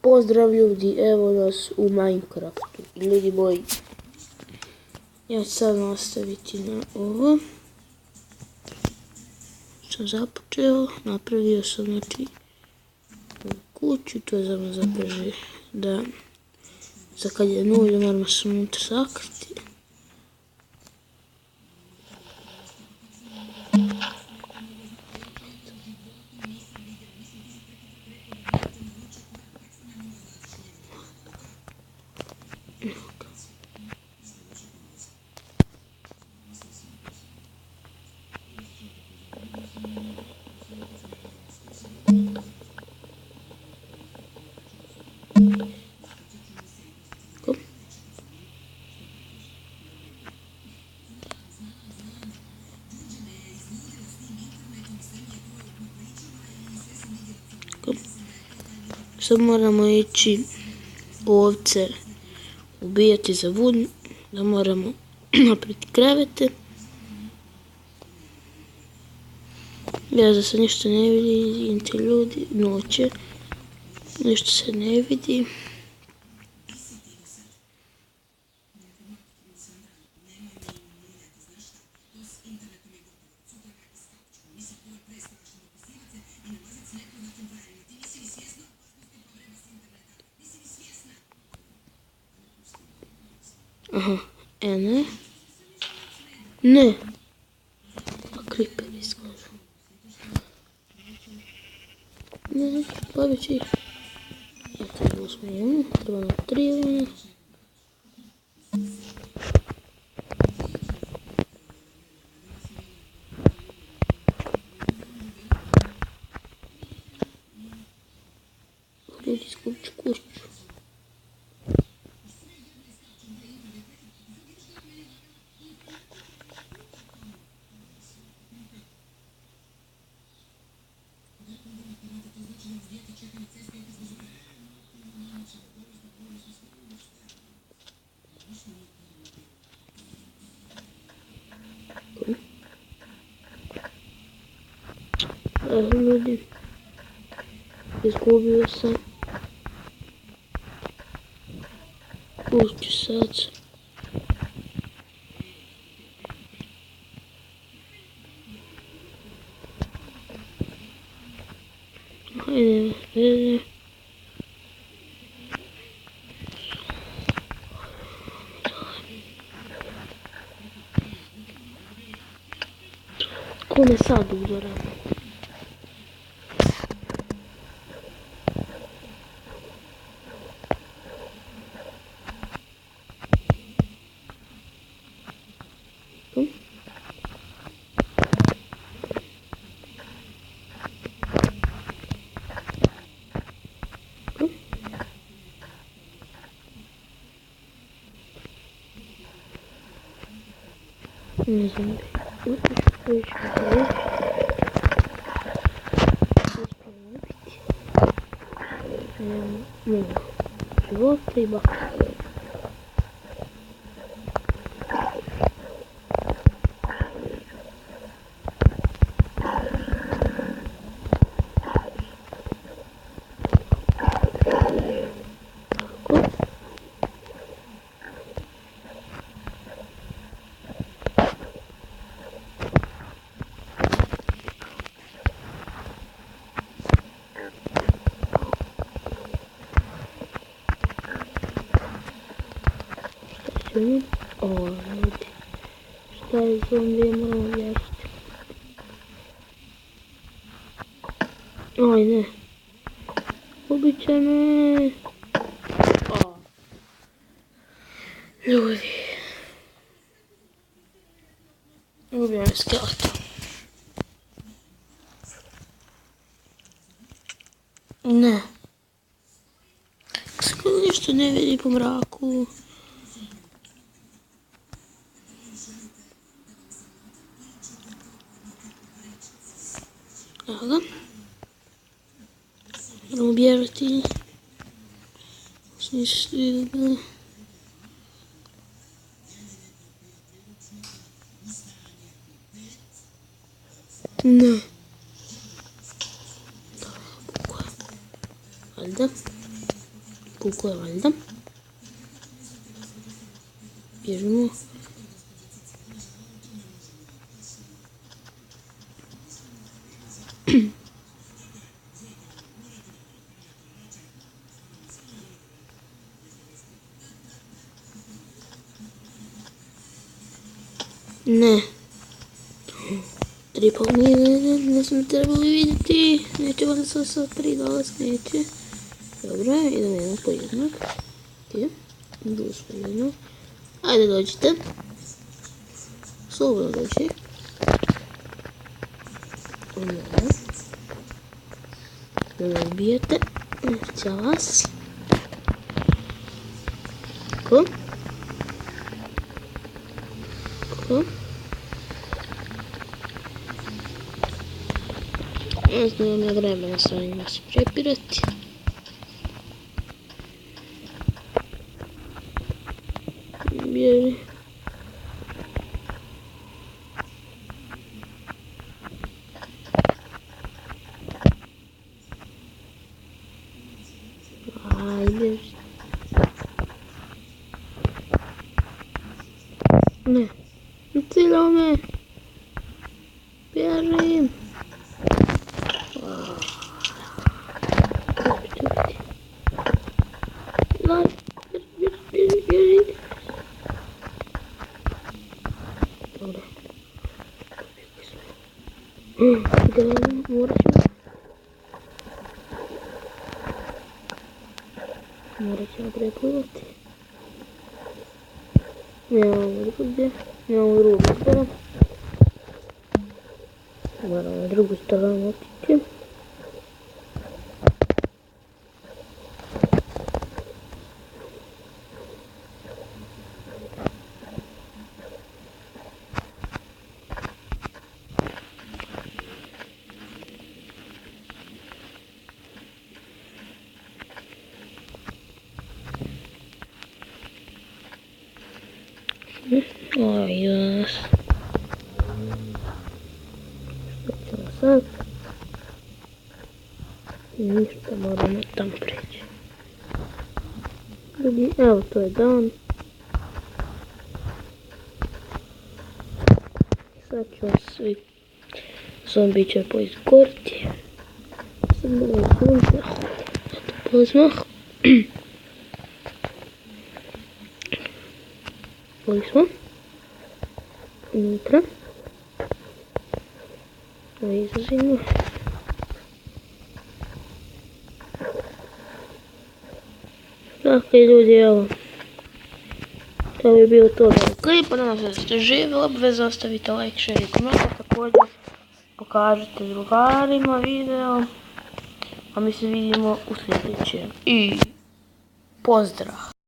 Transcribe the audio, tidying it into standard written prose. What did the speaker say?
Pozdrav ljudi, evo nas u Minecraftu. Ljudi moji, ja ću sad nastaviti na ovo. Sam započeo, napravio sam znači kuću, to je za me zapravo da za kad je nulj moramo se unutra sakriti. Sad moramo ići ovce ubijati za vud, da moramo napraviti krevete. Ja da se ništa ne vidi, izvinite ljudi, noće, ništa se ne vidi. Aha, ne. Ne. A creeper iskažu. Ne, pobjeći. Eto, ovo smo imamo. Treba nam 3 one. Ljudi, skupit ću kuću. Evo ljudi, izgubio sam kuću sad. Hajde, veze. Kome sad uzoram? Ne znam da je života i baka. O, ljudi, šta je zombije, moramo vjeriti. Oj, ne. Ubit će me. O. Ljudi. Ubio me skeleton. Ne. Skoro ništa ne vidi po mraku. Evo ga. Moramo bježati. Nisu stigli. Ne. Valjda. Kukla valjda. Bježimo. Ne. 3,5 nije, ne smo trebali vidjeti. Neće valjda sa 3 dolaska, neće. Dobro, idemo jedan po jednog. Ti, drugo po jednog. Ajde dođite. Slobodno dođi. Ovo. Da me ubijete. Neće vas. Ko? Ko? Ne znam na vremena sa njima se prepirati. Bježi. Ajde. Ne. Ciljao me. Bježim. Bježi. Dobro. Idemo, morat ćemo preplivati. Nemamo drugdje, nemamo drugog izbora. Moramo na drugu stranu otići. Oj, jas. Što ćemo sad? Ništa, moramo tam preći. Ljudi, evo to je dan. Sad ću vas svi zombi će poizgoriti. Sad moramo sunce. Pozmah. Poli smo. Unutra. Ovo izlazimo. Dakle, ljudi, evo. To bi bilo to za klip. Nadam se da ste živjeli. Obvezno ostavite like, share i komentar. Također pokažite drugarima video. A mi se vidimo u sljedećem. I pozdrav!